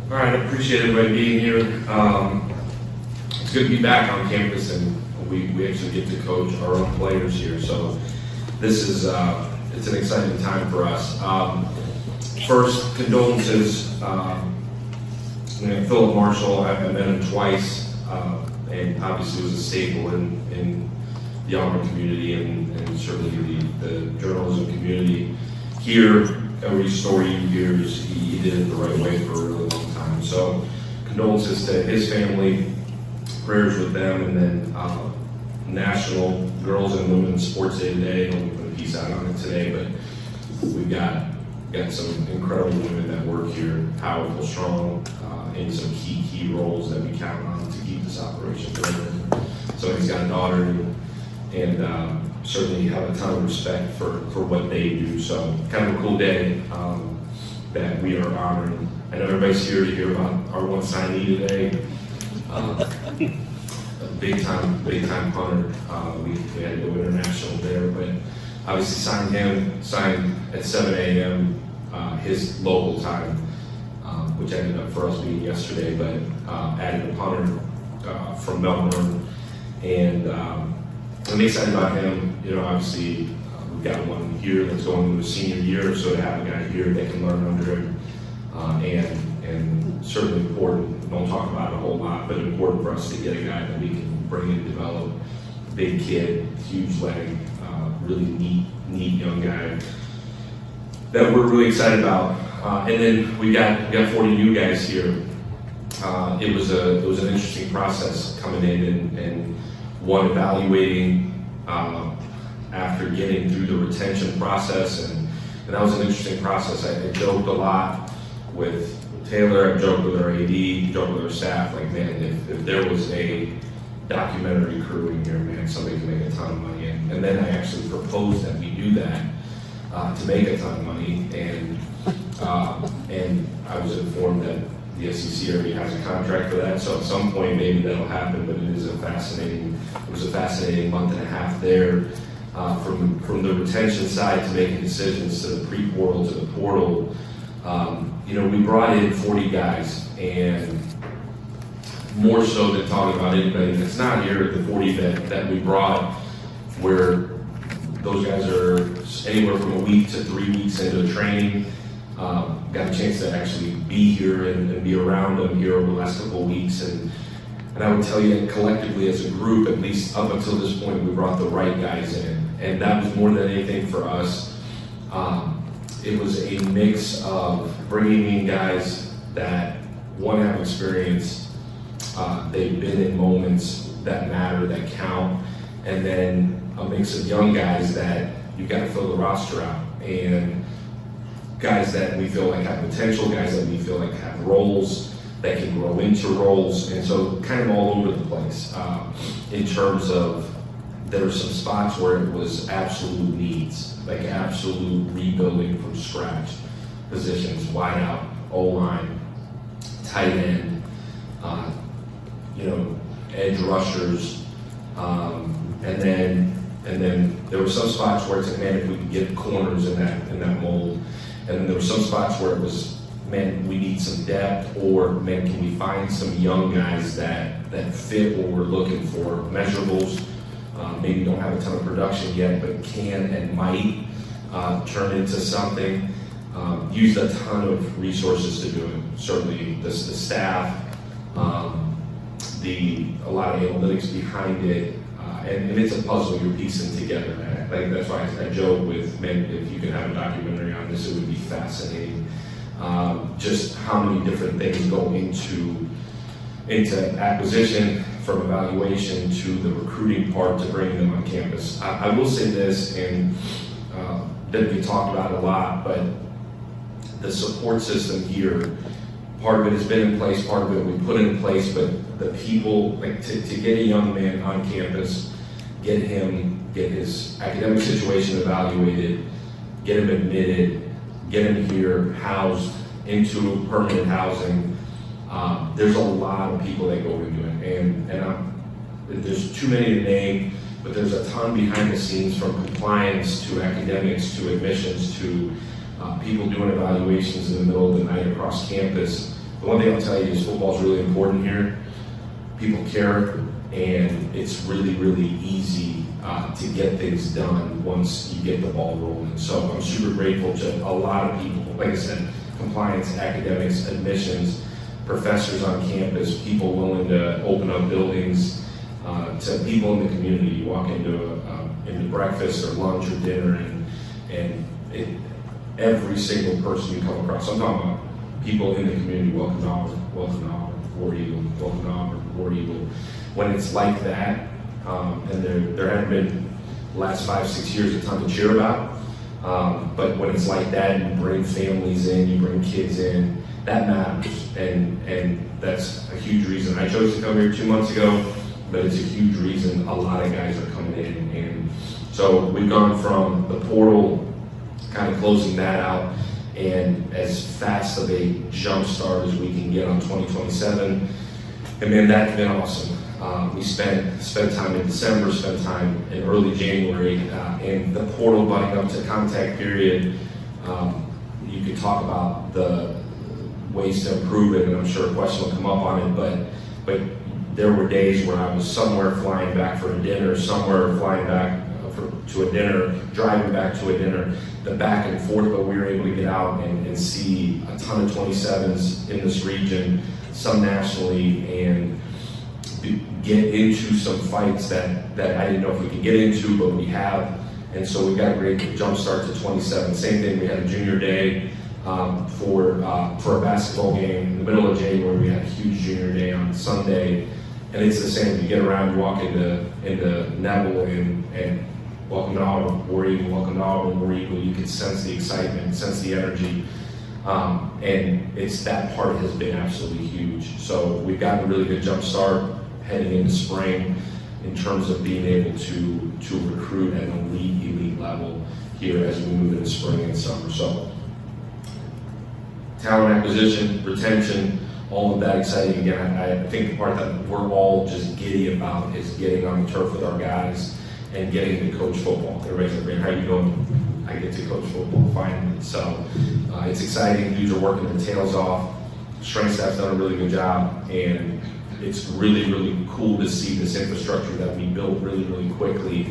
All right, I appreciate everybody being here. It's good to be back on campus, and we actually get to coach our own players here. So this is it's an exciting time for us. First, condolences. Philip Marshall, I've met him twice, and obviously was a staple in the Auburn community and certainly the journalism community. Here, every story you hear is he did it the right way for a really long time. So condolences to his family, prayers with them, and then National Girls and Women's Sports Day today. We'll put a piece out on it today, but we've got some incredible women that work here, powerful, strong, in some key roles that we count on to keep this operation going. So he's got a daughter, and certainly have a ton of respect for what they do. So kind of a cool day that we are honoring. I know everybody's here to hear about our one signee today. A big time punter. We had to go international there, but obviously signed at 7 a.m. His local time, which ended up for us being yesterday, but added a punter from Melbourne, and I'm excited about him. You know, obviously we've got one here that's going into a senior year, so to have a guy here that can learn under him, and certainly important. Don't talk about it a whole lot, but important for us to get a guy that we can bring and develop. Big kid, huge leg, really neat young guy that we're really excited about. And then we got 40 new guys here. It was an interesting process coming in and one evaluating after getting through the retention process, and that was an interesting process. I joked a lot with Taylor, I joked with our AD, joked with our staff, like, man, if there was a documentary crew in here, man, somebody could make a ton of money. And then I actually proposed that we do that to make a ton of money, and I was informed that the SEC already has a contract for that, so at some point maybe that'll happen, but it was a fascinating month and a half there, from the retention side to making decisions to the pre-portal to the portal. We brought in 40 guys, and more so than talking about anybody that's not here, the 40 that we brought, where those guys are anywhere from a week to 3 weeks into training. Got a chance to actually be here and be around them here over the last couple of weeks, and I would tell you, collectively as a group, at least up until this point, we brought the right guys in, and that was more than anything for us. It was a mix of bringing in guys that, one, have experience, they've been in moments that matter, that count, and then a mix of young guys that you've got to fill the roster out, and guys that we feel like have potential, guys that we feel like have roles that can grow into roles, and so kind of all over the place. In terms of, there were some spots where it was absolute needs, like absolute rebuilding from scratch positions, wide out, O-line, tight end, edge rushers, and then there were some spots where it's like, man, if we could get corners in that mold. And then there were some spots where it was, man, we need some depth, or man, can we find some young guys that fit what we're looking for, measurables, maybe don't have a ton of production yet, but can and might turn into something. Used a ton of resources to do it. Certainly the staff, a lot of analytics behind it, and it's a puzzle you're piecing together. Like, that's why I joke with, man, if you could have a documentary on this, it would be fascinating. Just how many different things go into acquisition, from evaluation to the recruiting part to bringing them on campus. I will say this, and didn't get talked about a lot, but the support system here, part of it has been in place, part of it we put in place, but the people, like, to get a young man on campus, get his academic situation evaluated, get him admitted, get him here housed into permanent housing. There's a lot of people that go into it, and there's too many to name, but there's a ton behind the scenes, from compliance to academics to admissions to people doing evaluations in the middle of the night across campus the one thing I'll tell you is football is really important here. People care, and it's really, really easy to get things done once you get the ball rolling. So I'm super grateful to a lot of people, like I said, compliance, academics, admissions, professors on campus, people willing to open up buildings, to people in the community. You walk into breakfast or lunch or dinner, every single person you come across. I'm talking about people in the community. Welcome to Auburn, welcome to Auburn, War Eagle, welcome to Auburn, War Eagle. When it's like that, and there haven't been the last 5-6 years a ton to cheer about, but when it's like that, you bring families in, you bring kids in, that matters, and that's a huge reason. I chose to come here 2 months ago, but it's a huge reason a lot of guys are coming in. And so we've gone from the portal, kind of closing that out, and as fast of a jump start as we can get on 2027. And man, that's been awesome. We spent time in December, spent time in early January, and the portal butting up to contact period. You could talk about the ways to improve it, and I'm sure a question will come up on it, but there were days where I was somewhere flying back for a dinner, somewhere flying back to a dinner, driving back to a dinner, the back and forth, but we were able to get out and see a ton of 27s in this region, some nationally, and get into some fights that I didn't know if we could get into, but we have. And so we've got a great jump start to 27. Same thing, we had a junior day for a basketball game in the middle of January. We had a huge junior day on Sunday, and it's the same. You get around, you walk into Neville, and welcome to Auburn, War Eagle, welcome to Auburn, War Eagle. You can sense the excitement, sense the energy, and it's that part has been absolutely huge. So we've gotten a really good jump start heading into spring in terms of being able to recruit at an elite level here as we move into spring and summer. So talent acquisition, retention, all of that exciting. Again, I think the part that we're all just giddy about is getting on the turf with our guys and getting to coach football. Everybody's like, "Man, how you doing?" I get to coach football finally. So it's exciting. Dudes are working their tails off. Strength staff's done a really good job, and it's really cool to see this infrastructure that we built really quickly.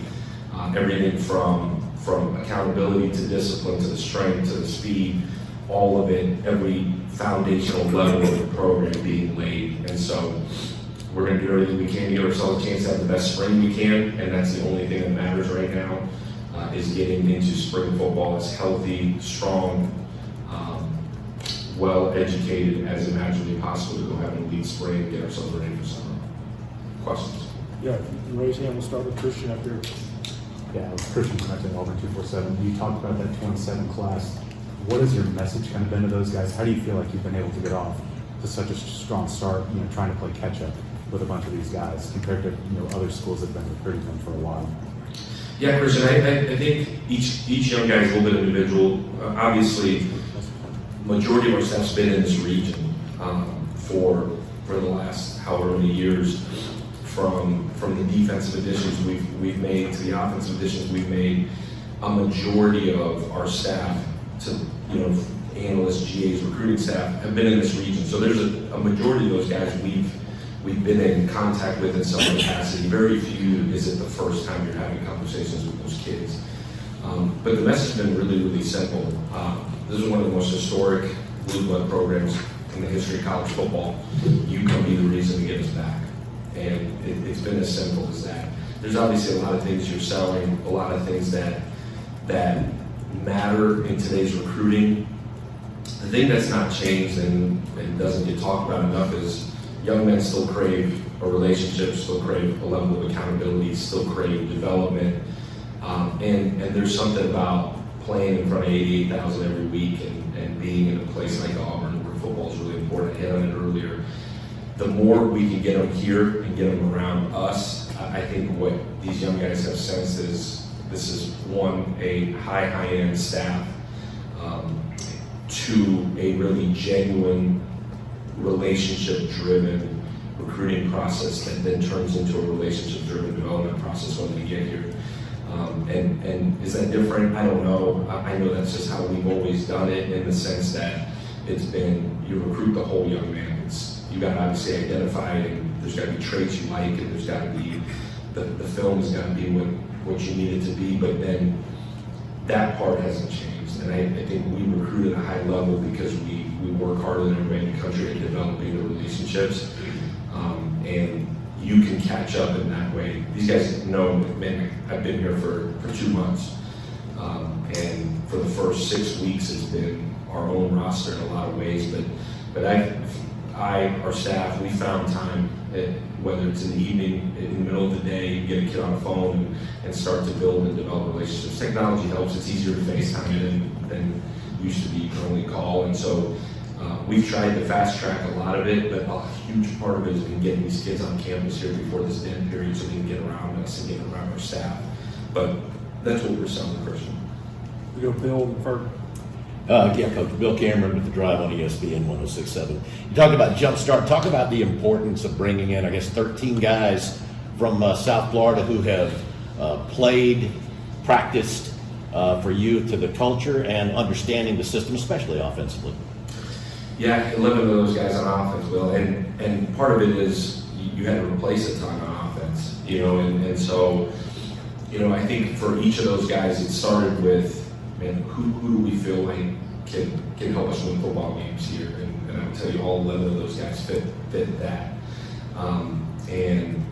Everything from accountability to discipline to the strength to the speed, all of it, every foundational level of the program being laid. And so we're going to do everything we can to give ourselves a chance to have the best spring we can, and that's the only thing that matters right now, is getting into spring football as healthy, strong, well-educated as imaginably possible to go have an elite spring and get ourselves ready for summer. Questions? Yeah, raise hand. We'll start with Christian up here. Yeah, Christian from Auburn 247. You talked about that 27 class. What has your message kind of been to those guys? How do you feel like you've been able to get off to such a strong start, trying to play catch up with a bunch of these guys compared to other schools that have been recruiting them for a while? Yeah, Christian, I think each young guy is a little bit individual. Obviously, majority of our staff's been in this region for the last however many years, from the defensive additions we've made to the offensive additions we've made. A majority of our staff, to analysts, GAs, recruiting staff, have been in this region. So there's a majority of those guys we've been in contact with in some capacity. Very few is it the first time you're having conversations with those kids. But the message has been really simple. This is one of the most historic blue blood programs in the history of college football. You can be the reason to get us back. And it's been as simple as that. There's obviously a lot of things you're selling, a lot of things that matter in today's recruiting. The thing that's not changed and doesn't get talked about enough is young men still crave a relationship, still crave a level of accountability, still crave development. And there's something about playing in front of 88,000 every week and being in a place like Auburn where football is really important. I hit on it earlier. The more we can get them here and get them around us, I think what these young guys have sensed is this is a high-end staff, to a really genuine, relationship-driven recruiting process that then turns into a relationship-driven development process when they get here. And is that different? I don't know. I know that's just how we've always done it, in the sense that it's been, you recruit the whole young man. You got to obviously identify, and there's got to be traits you like, and there's got to be the film has got to be what you need it to be. But then that part hasn't changed, and I think we recruit at a high level because we work harder than everybody in the country at developing the relationships, and you can catch up in that way. These guys know, man, I've been here for 2 months, and for the first 6 weeks it's been our own roster in a lot of ways, but our staff, we found time, whether it's in the evening, in the middle of the day, you get a kid on the phone and start to build and develop relationships. Technology helps. It's easier to FaceTime than used to be. You can only call. And so we've tried to fast track a lot of it, but a huge part of it has been getting these kids on campus here before this dead period so they can get around us and get around our staff. But that's what we're selling, Christian. We go Bill first. Yeah, Coach Bill Cameron with the Drive on ESPN 106.7. You talked about Jumpstart. Talk about the importance of bringing in, I guess, 13 guys from South Florida who have played, practiced for you to the culture and understanding the system, especially offensively. Yeah, 11 of those guys on offense, Will, and part of it is you had to replace a ton on offense, and so, I think for each of those guys, it started with, man, who do we feel like can help us win football games here? And I'll tell you, all 11 of those guys fit that. And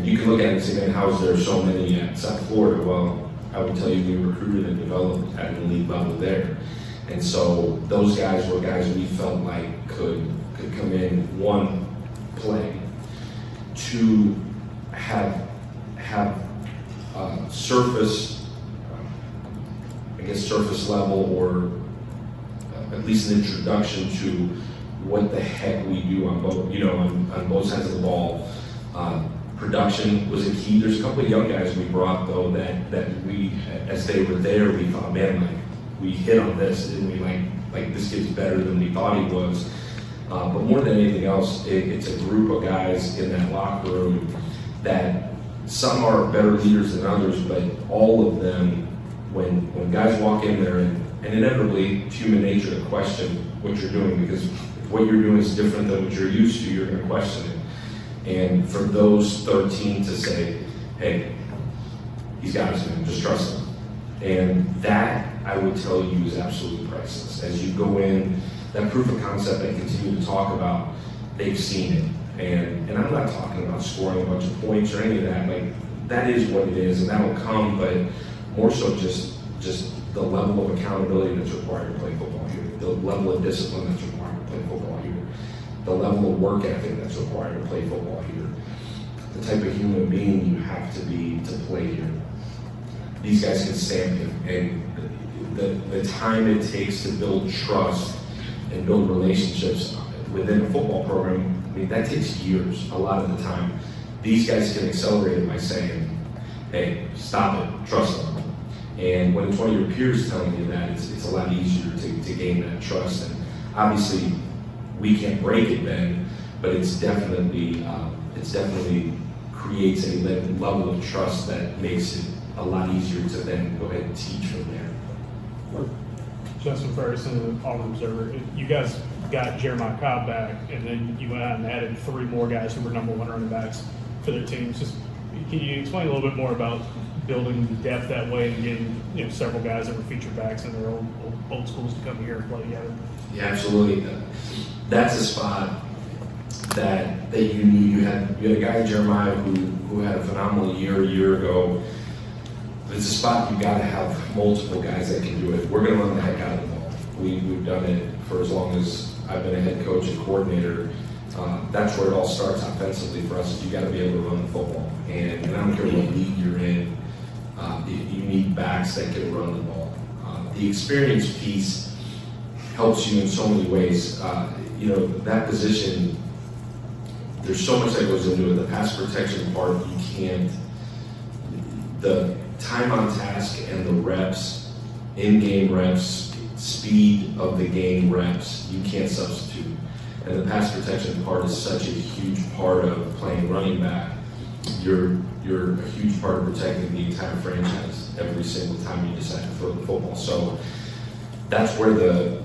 you can look at it and say, man, how is there so many at South Florida? Well, I would tell you we recruited and developed at an elite level there. And so those guys were guys we felt like could come in, one, play, two, have surface level or at least an introduction to what the heck we do on both sides of the ball. Production was a key. There's a couple of young guys we brought though that we, as they were there, we thought, man, like we hit on this, didn't we? Like this kid's better than we thought he was. But more than anything else, it's a group of guys in that locker room that some are better leaders than others, but all of them, when guys walk in there, and inevitably it's human nature to question what you're doing, because if what you're doing is different than what you're used to, you're going to question it. And for those 13 to say, hey, he's got us, man, just trust him. And that, I would tell you, is absolutely priceless. As you go in, that proof of concept I continue to talk about, they've seen it. And I'm not talking about scoring a bunch of points or any of that. Like, that is what it is, and that'll come, but more so just the level of accountability that's required to play football here, the level of discipline that's required to play football here, the level of work ethic that's required to play football here, the type of human being you have to be to play here. These guys can stamp it, and the time it takes to build trust and build relationships within a football program, I mean, that takes years a lot of the time. These guys can accelerate it by saying, hey, stop it, trust them. And when it's one of your peers telling you that, it's a lot easier to gain that trust. And obviously, we can't break it then, but it's definitely creates a level of trust that makes it a lot easier to then go ahead and teach from there. Justin Ferguson, the Auburn Observer. You guys got Jeremiah Cobb back, and then you went out and added 3 more guys who were number 1 running backs for their teams. Just can you explain a little bit more about building the depth that way and getting several guys that were featured backs in their old schools to come here and play together? Yeah, absolutely. That's a spot that you need. You had a guy, Jeremiah, who had a phenomenal year a year ago. It's a spot you got to have multiple guys that can do it. We're going to run the heck out of the ball. We've done it for as long as I've been a head coach and coordinator. That's where it all starts offensively for us. You got to be able to run the football, and I don't care what league you're in. You need backs that can run the ball. The experience piece helps you in so many ways. That position, there's so much that goes into it. The pass protection part, you can't. The time on task and the reps, in-game reps, speed of the game reps, you can't substitute. And the pass protection part is such a huge part of playing running back. You're a huge part of protecting the entire franchise every single time you decide to throw the football. So that's where the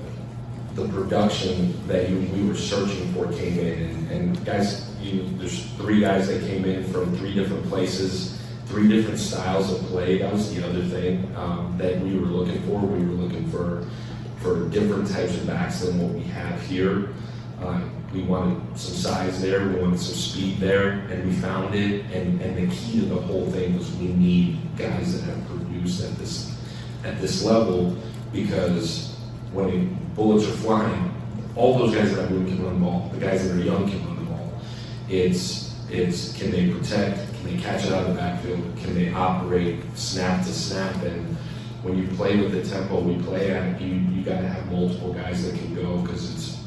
the production that we were searching for came in. And guys, there's 3 guys that came in from 3 different places, 3 different styles of play. That was the other thing that we were looking for. We were looking for different types of backs than what we have here. We wanted some size there, we wanted some speed there, and we found it. And the key to the whole thing was we need guys that have produced at this level, because when the bullets are flying, all those guys that have room can run the ball. The guys that are young can run the ball. It's can they protect? Can they catch it out of the backfield? Can they operate snap to snap? And when you play with the tempo we play at, you got to have multiple guys that can go, because it's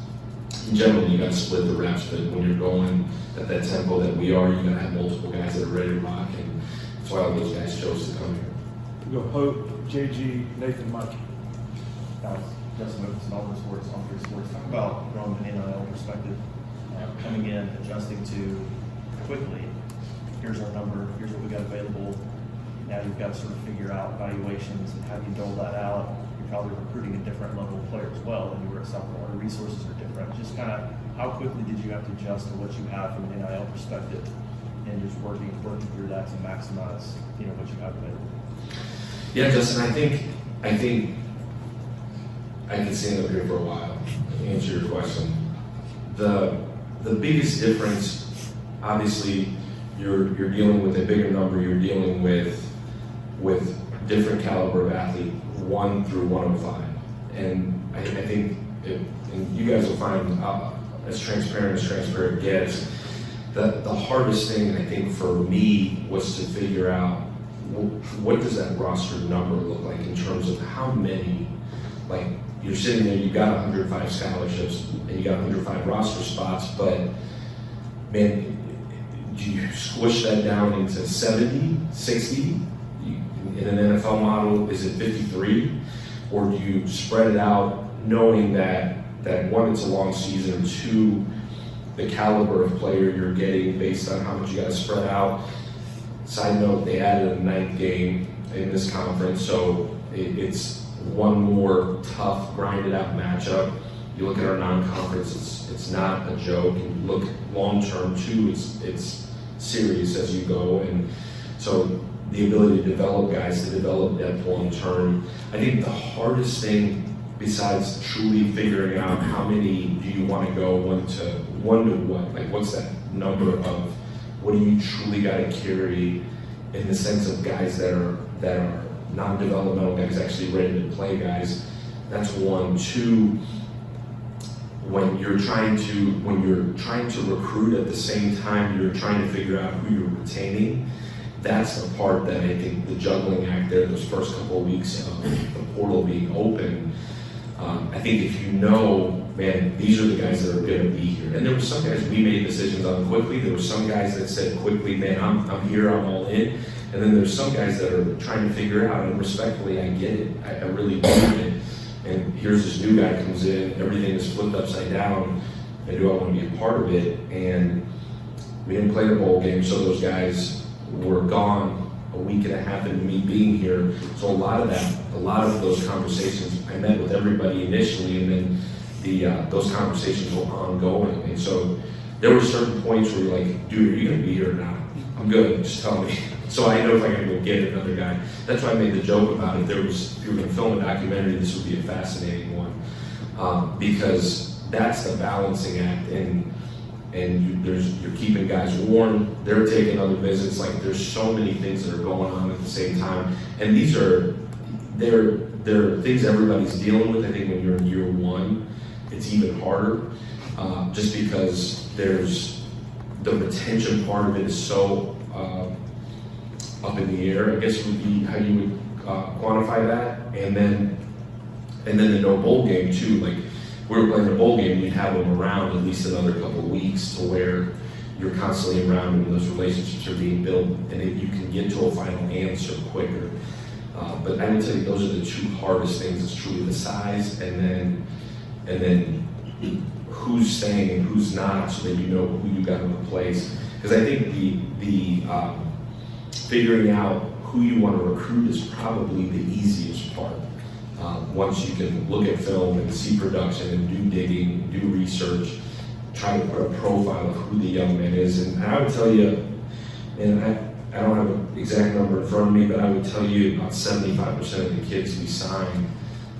generally you got to split the reps. But when you're going at that tempo that we are, you got to have multiple guys that are ready to rock, and that's why all those guys chose to come here. We go Hope, JG, Nathan, Mike. Alex, Justin Lucas, Auburn Sports, on 3 Sports. Talk about from an NIL perspective, coming in, adjusting to quickly. Here's our number. Here's what we got available. Now you've got to sort of figure out valuations and how you dole that out. You're probably recruiting a different level of player as well than you were at South Florida. Resources are different. Just kind of how quickly did you have to adjust to what you have from an NIL perspective, and just working through that to maximize what you have available. Yeah, Justin, I think I can stand up here for a while and answer your question. The biggest difference, obviously, you're dealing with a bigger number. You're dealing with different caliber of athlete, 1 through 105, and I think and you guys will find as transparent gets. The hardest thing I think for me was to figure out what does that roster number look like in terms of how many, like you're sitting there, you got 105 scholarships and you got 105 roster spots, but man, do you squish that down into 70, 60? In an NFL model, is it 53? Or do you spread it out knowing that 1, it's a long season, 2, the caliber of player you're getting based on how much you got to spread out. Side note, they added a 9th game in this conference, so it's one more tough, grinded out matchup. You look at our non-conference, it's not a joke. And you look long-term too, it's serious as you go. And so the ability to develop guys, to develop depth long-term. I think the hardest thing, besides truly figuring out how many do you want to go, one to what, like what's that number of, what do you truly got to carry in the sense of guys that are non-developmental guys, actually ready to play guys. That's 1. 2, when you're trying to recruit at the same time you're trying to figure out who you're retaining. That's the part that I think the juggling act there, those first couple of weeks of the portal being open. I think if you know, man, these are the guys that are going to be here. And there were some guys we made decisions on quickly. There were some guys that said quickly, man, I'm here, I'm all in. And then there's some guys that are trying to figure it out. And respectfully, I get it. I really do get it. And here's this new guy comes in, everything is flipped upside down. And do I want to be a part of it? And we didn't play the bowl game, so those guys were gone a week and a half into me being here. So a lot of those conversations, I met with everybody initially, and then those conversations were ongoing. And so there were certain points where you're like, dude, are you going to be here or not? I'm good, just tell me. So I know if I gotta go get another guy. That's why I made the joke about it. If you were gonna film a documentary, this would be a fascinating one. Because that's the balancing act, and you're keeping guys warm, they're taking other visits, like there's so many things that are going on at the same time. And they're things everybody's dealing with. I think when you're in year 1, it's even harder, just because there's the retention part of it is so up in the air, I guess would be how you would quantify that. And then the no bowl game too. Like we were playing a bowl game, you'd have them around at least another couple of weeks to where you're constantly around and those relationships are being built, and then you can get to a final answer quicker. But I would say those are the 2 hardest things. It's truly the size, and then who's staying and who's not, so that you know who you got to replace. Because I think the figuring out who you want to recruit is probably the easiest part. Once you can look at film and see production and do digging, do research, try to put a profile of who the young man is. And I would tell you, and I don't have an exact number in front of me, but I would tell you about 75% of the kids we signed,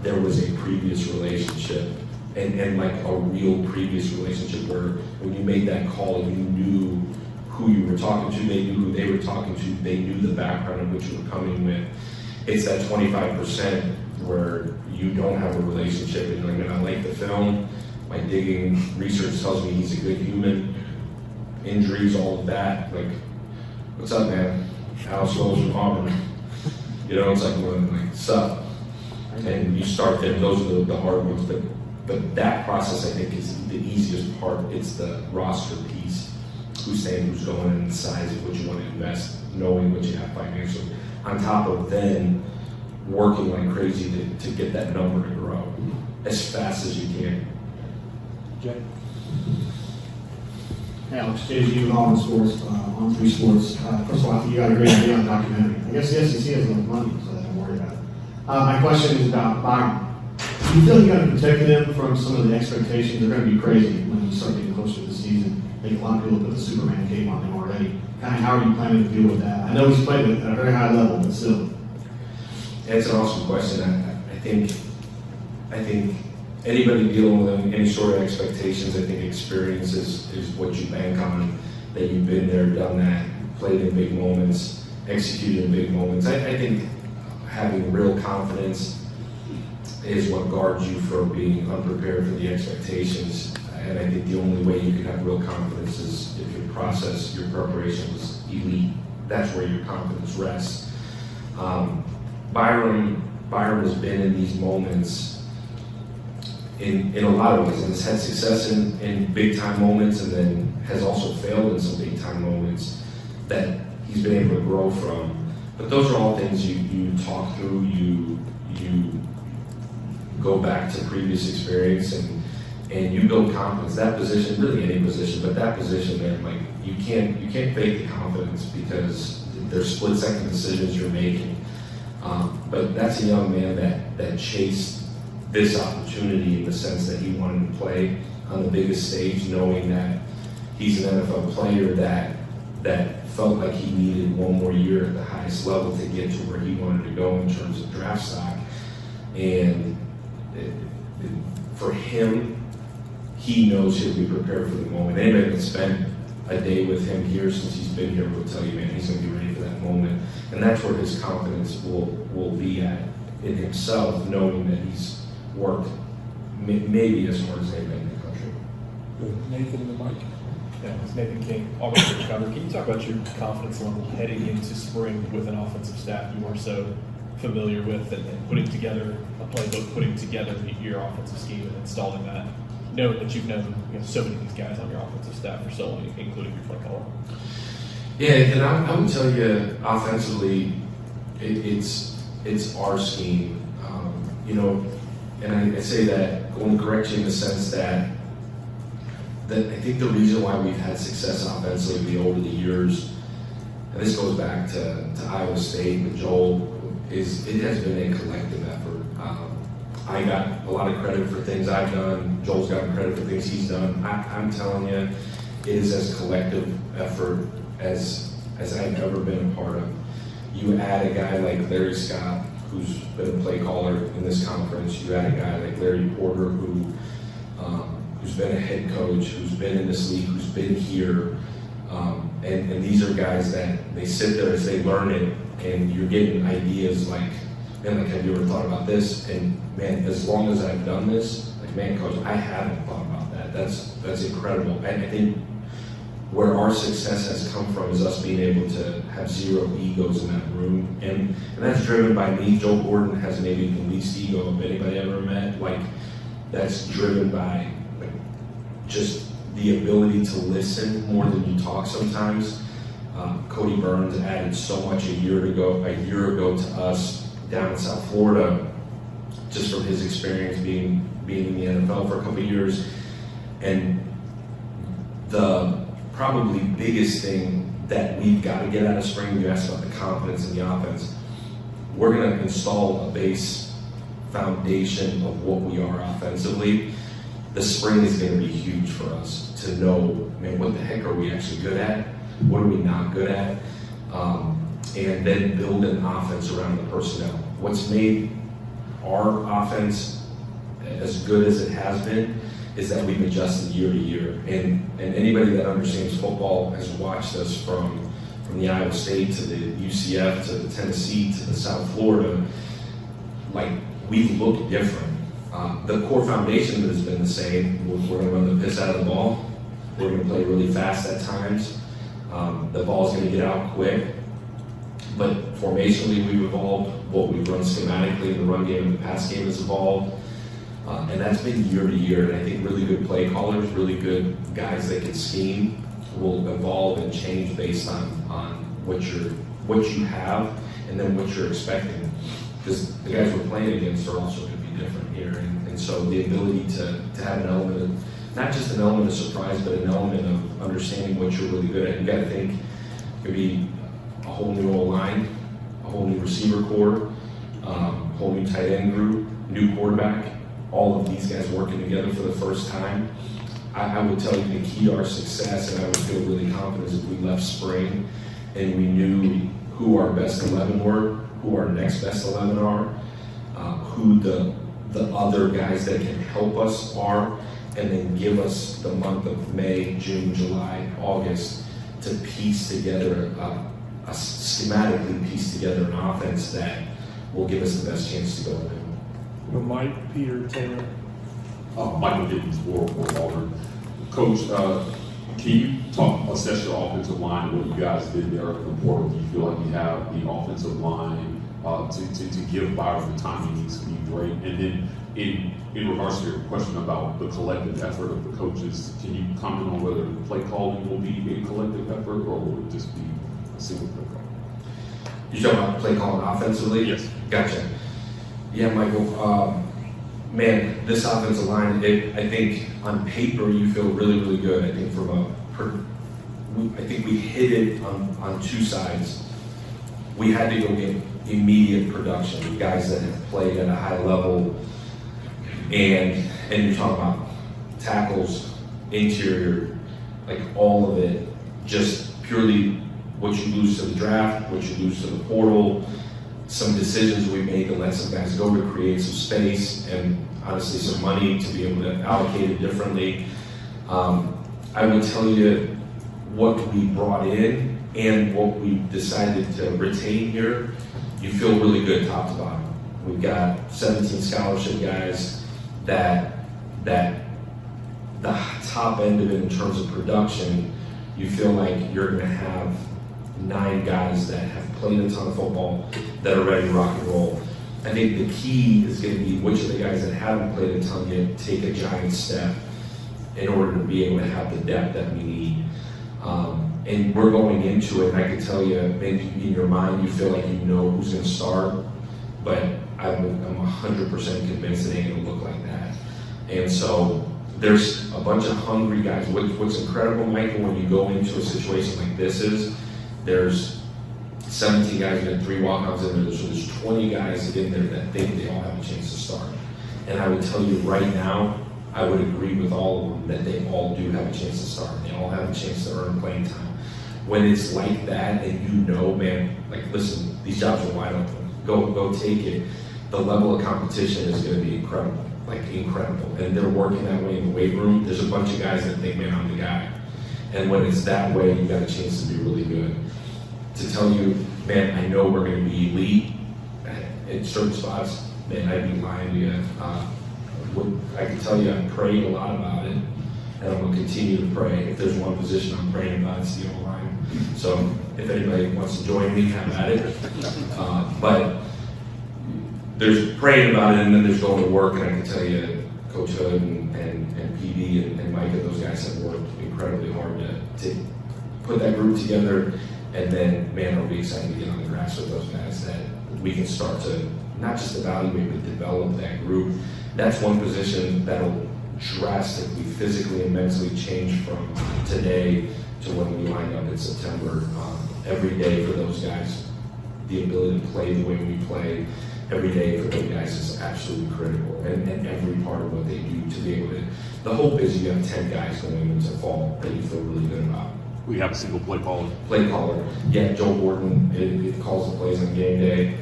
there was a previous relationship, and like a real previous relationship where when you made that call, you knew who you were talking to, they knew who they were talking to, they knew the background of which you were coming with. It's that 25% where you don't have a relationship and you're like, man, I like the film, my digging, research tells me he's a good human, injuries, all of that, like, what's up, man? Alex Golesh from Auburn. You know, it's like, what's up? And you start there, those are the hard ones, but that process, I think, is the easiest part. It's the roster piece, who's saying who's going, and the size of what you want to invest, knowing what you have financially, on top of then working like crazy to get that number to grow as fast as you can. Jay? Hey, Alex, JG with Auburn Sports, on 3 Sports. First of all, I think you got a great idea on documentary. I guess the SEC has enough money, so don't worry about it. My question is about Byron. Do you feel like you got to protect them from some of the expectations? They're going to be crazy when you start getting closer to the season. I think a lot of people put the Superman cape on him already. Kind of how are you planning to deal with that? I know he's played at a very high level, but still. It's an awesome question. I think anybody dealing with any sort of expectations, I think experience is what you bank on, that you've been there, done that, played in big moments, executed in big moments. I think having real confidence is what guards you for being unprepared for the expectations. And I think the only way you can have real confidence is if your process, your preparation was elite. That's where your confidence rests. Byron has been in these moments in a lot of ways, and has had success in big time moments, and then has also failed in some big time moments that he's been able to grow from. But those are all things you talk through, you go back to previous experience, and you build confidence. That position, really any position, but that position there, like you can't fake the confidence because there's split second decisions you're making. But that's a young man that chased this opportunity in the sense that he wanted to play on the biggest stage, knowing that he's an NFL player that felt like he needed one more year at the highest level to get to where he wanted to go in terms of draft stock. And for him, he knows he'll be prepared for the moment. Anybody that spent a day with him here since he's been here will tell you, man, he's going to be ready for that moment. And that's where his confidence will be at in himself, knowing that he's worked maybe as hard as anybody in the country. Nathan and Mike. Yeah, it's Nathan King, Auburn Cover. Can you talk about your confidence level heading into spring with an offensive staff you are so familiar with, and putting together a playbook, putting together your offensive scheme and installing that, knowing that you've known so many of these guys on your offensive staff for so long, including your play caller? Yeah, and I would tell you, offensively, it's our scheme. And I say that going to correct you in the sense that I think the reason why we've had success offensively over the years, and this goes back to Iowa State with Joel, is it has been a collective effort. I got a lot of credit for things I've done. Joel's gotten credit for things he's done. I'm telling you, it is as collective effort as I've ever been a part of. You add a guy like Larry Scott, who's been a play caller in this conference. You add a guy like Larry Porter, who's been a head coach, who's been in this league, who's been here. And these are guys that they sit there as they learn it, and you're getting ideas like, man, like, have you ever thought about this? And man, as long as I've done this, like, man, coach, I haven't thought about that. That's incredible. And I think where our success has come from is us being able to have zero egos in that room. And that's driven by me. Joe Gordon has maybe the least ego of anybody I've ever met. Like, that's driven by just the ability to listen more than you talk sometimes. Cody Burns added so much a year ago to us down in South Florida, just from his experience being in the NFL for a couple of years. And the probably biggest thing that we've got to get out of spring, you asked about the confidence in the offense, we're going to install a base foundation of what we are offensively, the spring is going to be huge for us to know, man, what the heck are we actually good at? What are we not good at? And then build an offense around the personnel. What's made our offense as good as it has been is that we've adjusted year to year. And anybody that understands football has watched us from the Iowa State to the UCF to the Tennessee to the South Florida. Like, we've looked different. The core foundation has been the same. We're going to run the piss out of the ball. We're going to play really fast at times. The ball's going to get out quick. But formationally, we've evolved. What we've run schematically in the run game and the pass game has evolved. And that's been year to year. And I think really good play callers, really good guys that can scheme will evolve and change based on what you have and then what you're expecting. Because the guys we're playing against are also going to be different here. And so the ability to have an element of, not just an element of surprise, but an element of understanding what you're really good at. You got to think it could be a whole new O-line, a whole new receiver core, whole new tight end group, new quarterback, all of these guys working together for the first time. I would tell you the key to our success, and I would feel really confident if we left spring and we knew who our best 11 were, who our next best 11 are, who the other guys that can help us are, and then give us the month of May, June, July, August to piece together, schematically piece together an offense that will give us the best chance to go win. Well, Mike, Peter, Taylor. Michael Dickens for Auburn. Coach, can you assess your offensive line, what you guys did there in the portal? Do you feel like you have the offensive line to give Byron the time he needs to be great? And then in regards to your question about the collective effort of the coaches, can you comment on whether the play calling will be a collective effort or will it just be a single play call? You talking about play calling offensively? Yes. Gotcha. Yeah, Michael. Man, this offensive line, I think on paper you feel really, really good. I think I think we hit it on two sides. We had to go get immediate production with guys that have played at a high level, and you're talking about tackles, interior, like all of it, just purely what you lose to the draft, what you lose to the portal, some decisions we made to let some guys go to create some space and honestly some money to be able to allocate it differently. I would tell you what we brought in and what we decided to retain here. You feel really good top to bottom. We've got 17 scholarship guys that the top end of it in terms of production, you feel like you're going to have 9 guys that have played a ton of football that are ready to rock and roll. I think the key is going to be which of the guys that haven't played a ton yet take a giant step in order to be able to have the depth that we need. And we're going into it, and I can tell you, maybe in your mind you feel like you know who's going to start, but I'm 100% convinced it ain't going to look like that. And so there's a bunch of hungry guys. What's incredible, Michael, when you go into a situation like this is, there's 17 guys, you got 3 walk-ons in there, so there's 20 guys in there that think they all have a chance to start. And I would tell you right now, I would agree with all of them that they all do have a chance to start. They all have a chance to earn playing time. When it's like that and you know, man, like listen, these jobs are wide open. Go take it. The level of competition is going to be incredible, like incredible. And they're working that way in the weight room. There's a bunch of guys that think, man, I'm the guy. And when it's that way, you got a chance to be really good. To tell you, man, I know we're going to be elite in certain spots, man, I'd be lying to you. I can tell you I've prayed a lot about it, and I'm going to continue to pray. If there's one position I'm praying about, it's the O-line. So if anybody wants to join me, have at it. But there's praying about it, and then there's going to work, and I can tell you, Coach Hood and PD and Mike and those guys have worked incredibly hard to put that group together. And then, man, I'll be excited to get on the grass with those guys that we can start to not just evaluate, but develop that group. That's one position that'll drastically, physically and mentally change from today to when we line up in September. Every day for those guys, the ability to play the way we play, every day for those guys is absolutely critical, and every part of what they do to be able to. The hope is you have 10 guys going into fall that you feel really good about. We have a single play caller. Play caller, yeah, Joe Gordon, it calls the plays on game day.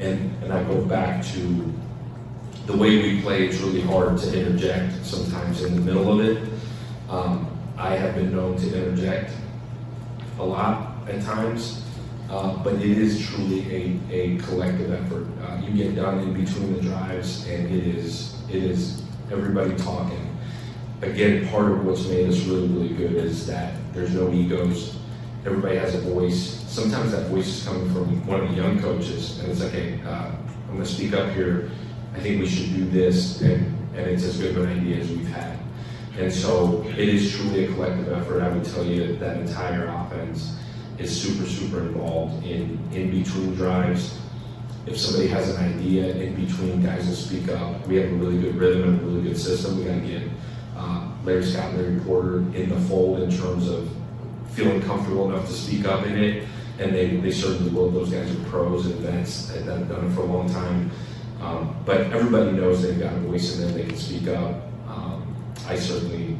And I go back to the way we play. It's really hard to interject sometimes in the middle of it. I have been known to interject a lot at times, but it is truly a collective effort. You get done in between the drives, and it is everybody talking. Again, part of what's made us really, really good is that there's no egos. Everybody has a voice. Sometimes that voice is coming from one of the young coaches, and it's like, hey, I'm going to speak up here. I think we should do this, and it's as good of an idea as we've had. And so it is truly a collective effort. I would tell you that entire offense is super, super involved in between drives. If somebody has an idea, in between, guys will speak up. We have a really good rhythm and a really good system. We got to get Larry Scott and Larry Porter in the fold in terms of feeling comfortable enough to speak up in it. And they certainly will. Those guys are pros and vets that have done it for a long time. But everybody knows they've got a voice in them. They can speak up. I certainly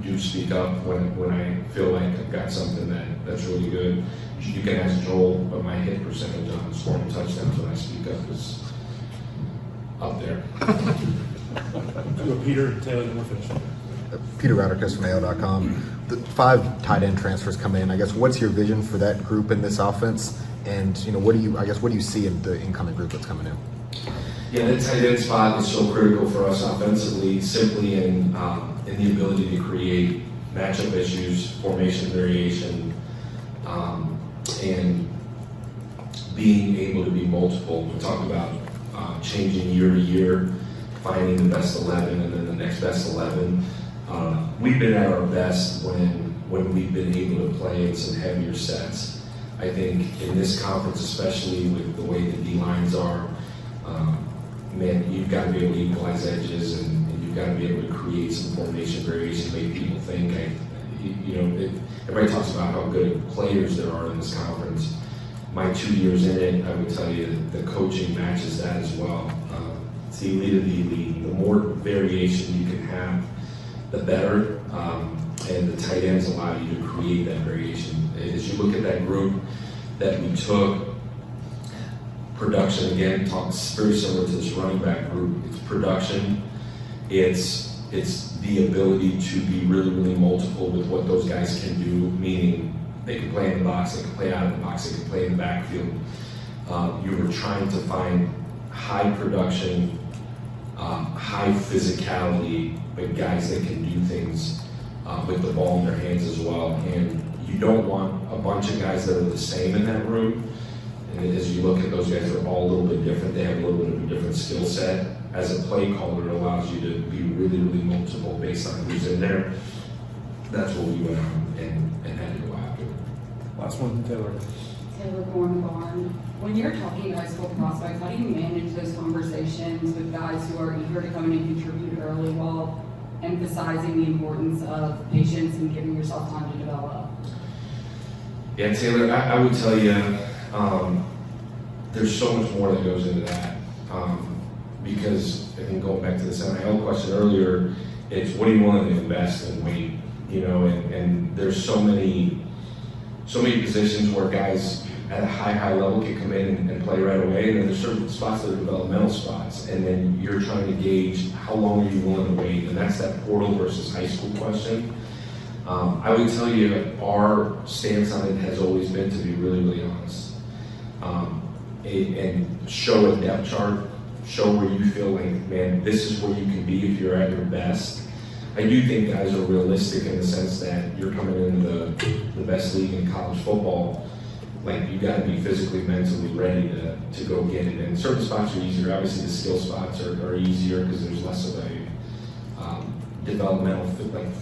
do speak up when I feel like I've got something that's really good. You can ask Joel, but my hit percentage on scoring touchdowns when I speak up is up there. Go Peter Taylor, and we're finished. Peter Rauderkus from AL.com. The 5 tight end transfers come in. I guess what's your vision for that group in this offense? And what do you see in the incoming group that's coming in? Yeah, the tight end spot is so critical for us offensively, simply in the ability to create matchup issues, formation variation, and being able to be multiple. We talk about changing year to year, finding the best 11 and then the next best 11. We've been at our best when we've been able to play in some heavier sets. I think in this conference, especially with the way the D-lines are, man, you've got to be able to equalize edges and you've got to be able to create some formation variation, make people think. Everybody talks about how good players there are in this conference. My 2 years in it, I would tell you the coaching matches that as well. It's the elite of the elite. The more variation you can have, the better. And the tight ends allow you to create that variation. As you look at that group that we took, production again talks very similar to this running back group. It's production. It's the ability to be really, really multiple with what those guys can do, meaning they can play in the box, they can play out of the box, they can play in the backfield. You were trying to find high production, high physicality, but guys that can do things with the ball in their hands as well. And you don't want a bunch of guys that are the same in that room. And as you look at those guys, they're all a little bit different. They have a little bit of a different skill set. As a play caller, it allows you to be really, really multiple based on who's in there. That's what we went on and had to go after. Last one, Taylor. Taylor Barn. When you're talking to high school prospects, how do you manage those conversations with guys who are eager to come in and contribute early while emphasizing the importance of patience and giving yourself time to develop? Yeah, Taylor, I would tell you, there's so much more that goes into that. Because I think going back to the NIL question earlier, it's what are you willing to invest and wait, and there's so many positions where guys at a high level can come in and play right away, and then there's certain spots that are developmental spots, and then you're trying to gauge how long are you willing to wait, and that's that portal versus high school question. I would tell you our stance on it has always been to be really, really honest, and show a depth chart, show where you feel like, man, this is where you can be if you're at your best. I do think guys are realistic in the sense that you're coming into the best league in college football. Like, you got to be physically, mentally ready to go get it. And certain spots are easier. Obviously, the skill spots are easier because there's less of a developmental,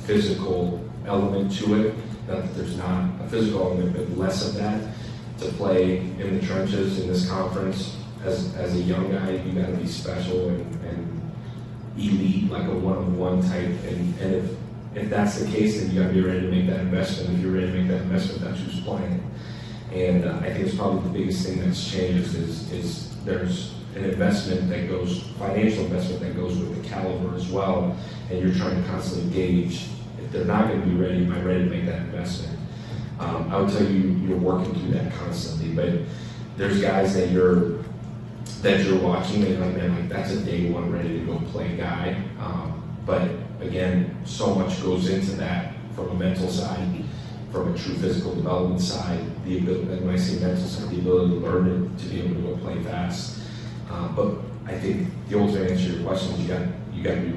physical element to it. Not that there's not a physical element, but less of that to play in the trenches in this conference. As a young guy, you got to be special and elite, like a one-on-one type. And if that's the case, then you got to be ready to make that investment. If you're ready to make that investment, that's who's playing. And I think it's probably the biggest thing that's changed is there's an investment that goes, financial investment that goes with the caliber as well, and you're trying to constantly gauge if they're not going to be ready, am I ready to make that investment? I would tell you, you're working through that constantly, but there's guys that you're watching and you're like, man, like that's a day one ready to go play guy. But again, so much goes into that from a mental side, from a true physical development side, the ability, and when I say mental side, the ability to learn it, to be able to go play fast. But I think the ultimate answer to your question is you got to be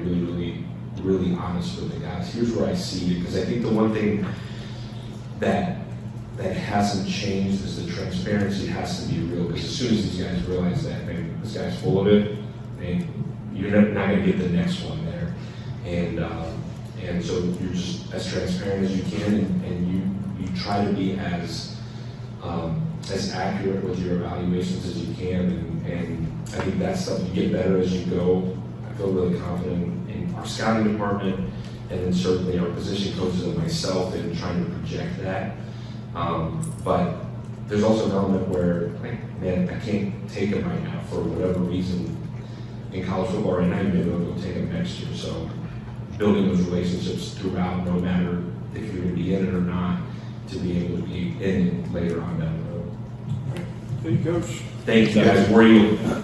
really honest with the guys. Here's where I see it, because I think the one thing that hasn't changed is the transparency has to be real, because as soon as these guys realize that, man, this guy's full of it, and you're not going to get the next one there. And so you're just as transparent as you can, and you try to be as accurate with your evaluations as you can, and I think that's stuff you get better as you go. I feel really confident in our scouting department, and then certainly our position coaches and myself in trying to project that. But there's also an element where, like, man, I can't take him right now for whatever reason in college football right now. Maybe I'll go take him next year. So building those relationships throughout, no matter if you're going to be in it or not, to be able to be in it later on down the road. Thank you, Coach. Thank you guys. Where are you?